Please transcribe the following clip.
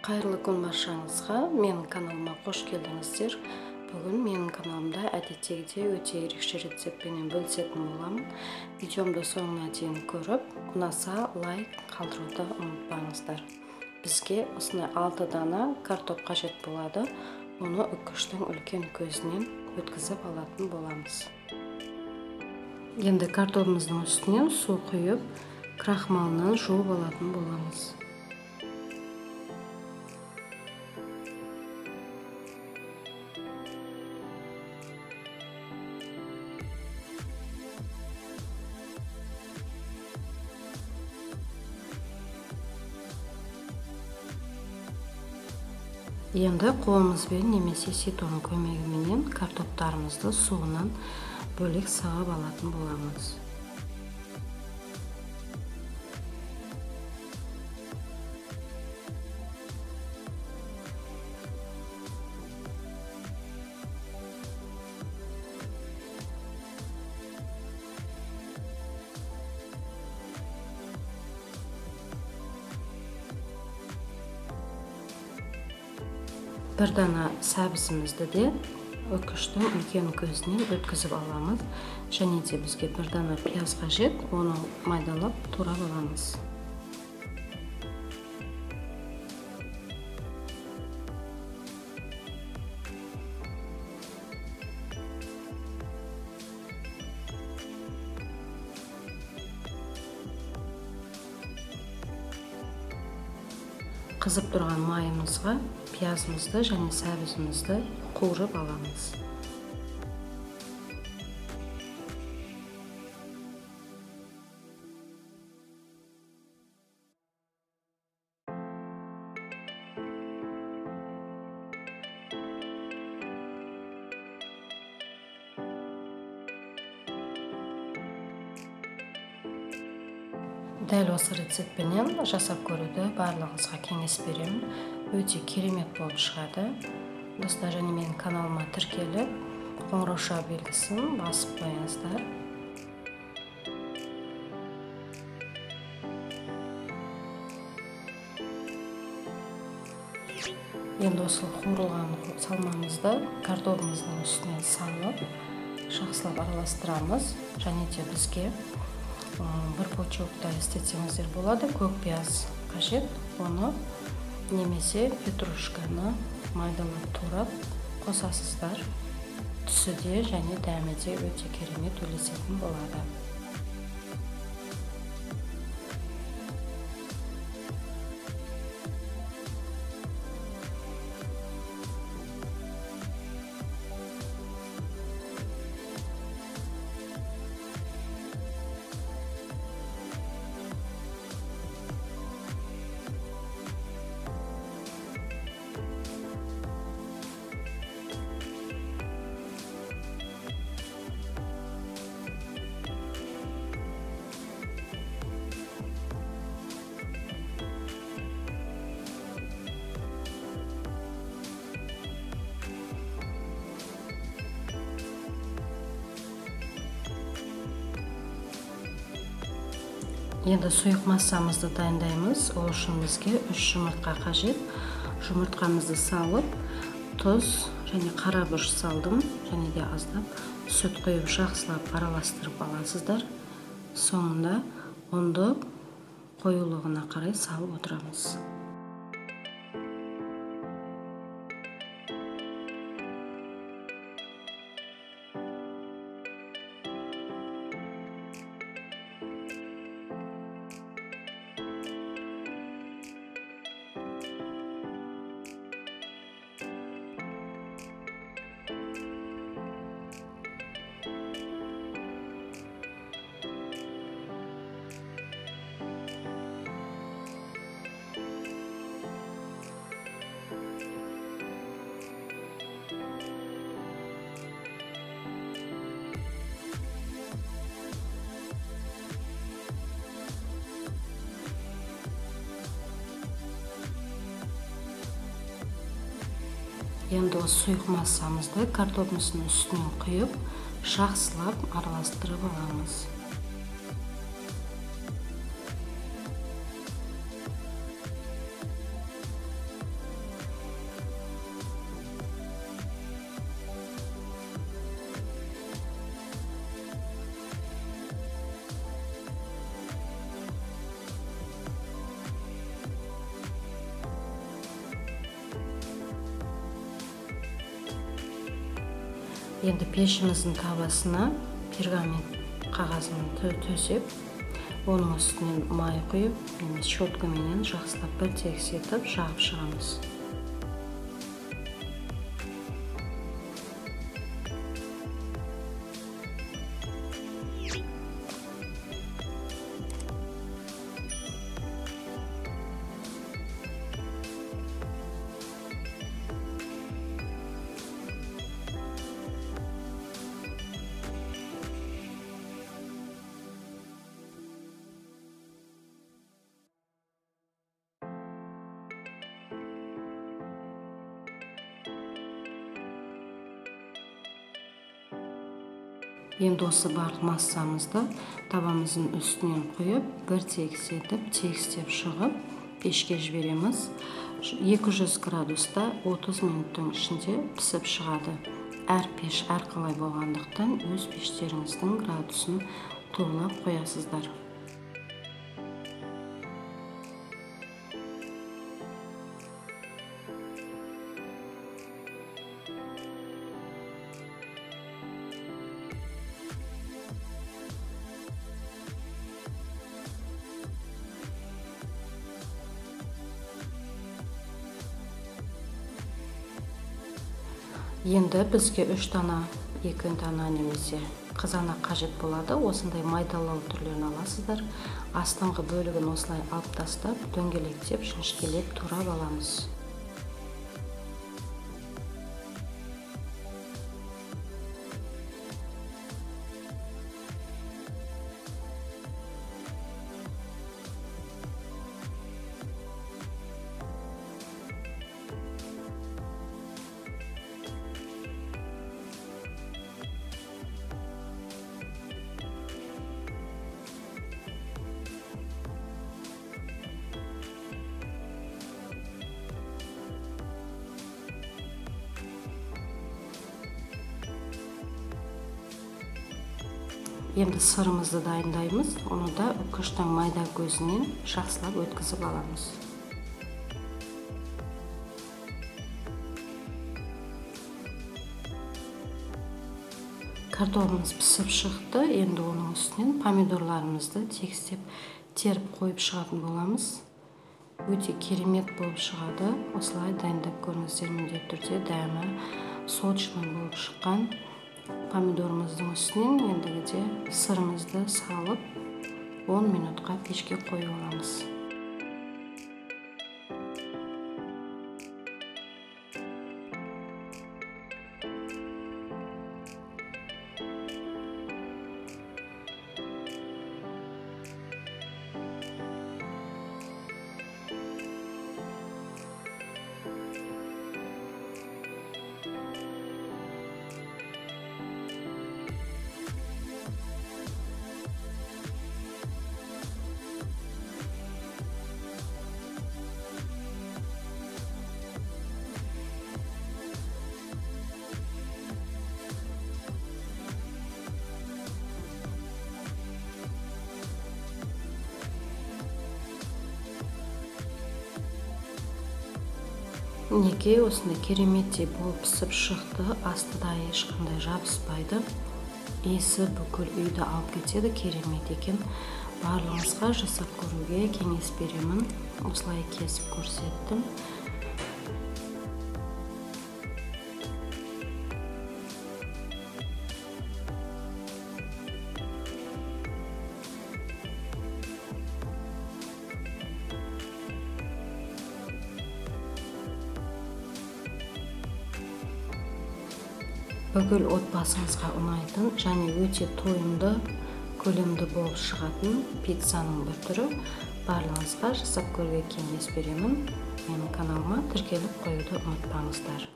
Қайырлы күн баршаңызға, менің каналыма қош келдіңіздер. Бүгін менің каналымда әдеттегідей өте ерекше рецептпенен бөлісетін боламын. Видеомды соңына дейін көріп, ұнаса лайк қалдыруды ұмытпаңыздар. Бізге осындай 6 дана картоп қажет болады. Оны үккіштің үлкен көзінен өткізіп алатын боламыз. Енді картопымыздың үстіне су құйып, крахмалынан жуып алатын боламыз. Енді қолымызбен немесе ситоның көмегіменен картоптарымызды суынан бөлек сығып алатын боламыз. Bir dana сәбізімізді де өткіштің үлкен көзінен өткізіп аламыз. Және де бізге бір дана пияз қажет, оны майдалап турап аламыз. Қызып тұрған майымызға пиязымызды және сәбізімізді қуырып аламыз. Дәл осы рецептпенен жасап көруді барлығыңызға кеңес беремін. Өте керемет болып шығады. Достар, және менің каналыма тіркеліп, қоңырауша белгісін басып қойыңыздар. Енді осы қуырылған салмамызды картопымыздың үстіне салып, жақсылап араластырамыз. Және де бізге бір пучокта істетсеңіздер болады. Көк пияз қажет, оны немесе петрушканы майдалап турап қосасыздар. Түсі де және дәмі де өте керемет үйлесетін болады. Енді сұйық массамызды дайындаймыз. Ол үшін бізге 3 жұмыртқа қажет. Жұмыртқамызды салып, тұз және қара бұрыш салдым. Және де аздап сүт құйып жақсылап араластырып аласыздар. Соңында ұнды қоюлығына қарай салып отырамыз. Енді осы сұйық массамызды картопымыздың үстінен құйып, жақсылап араластырып аламыз. Енді пешіміздің табасына пергамент қағазын төсеп, оның үстінен май құйып, щеткаменен жақсылап бір тегістетіп жағып шығамыз. Енді осы барлық массамызды табамыздың үстінен құйып, бір тегістеп шығып, пешке жібереміз. 200 градуста 30 минуттың ішінде пісіп шығады. Әр пеш әрқалай болғандықтан өз пештеріңіздің градусын тоғылап қоясыздар. Енді бізге 3 дана, 2 дана немесе қызанақ қажет болады. Осындай майдалау түрлерін аласыздар. Астыңғы бөлігін осылай алып тастап, дөңгелектеп, жіңішкелеп турап аламыз. Енді сырымызды дайындаймыз. Оны да үккіштің майда көзінен жақсылап өткізіп аламыз. Картофеліміз пісіп шықты. Енді оның үстінен помидорларымызды тегістеп теріп қойып шығатын боламыз. Өте керемет болып шығады. Осылай дайындап көріңіздер, міндетті түрде дәмі сочный болып шыққан помидорымыздың үстінен ендігіде сырымызды салып 10 минутқа пешке қойып аламыз. Неге осындай кереметтей болып пісіп шықты, астыда ешқандай жабыспайды. Иісі бүкіл үйді алып кетеді, керемет екен. Барлығыңызға жасап көруге кеңес беремін. Осылай кесіп көрсеттім. Бүкіл отбасыңызға ұнайтын және өте тойымды, көлемді болып шығатын пиццаның бір түрі. Барлығыңызға жасап көруге кеңес беремін. Менің каналыма тіркеліп қоюды ұмытпаңыздар.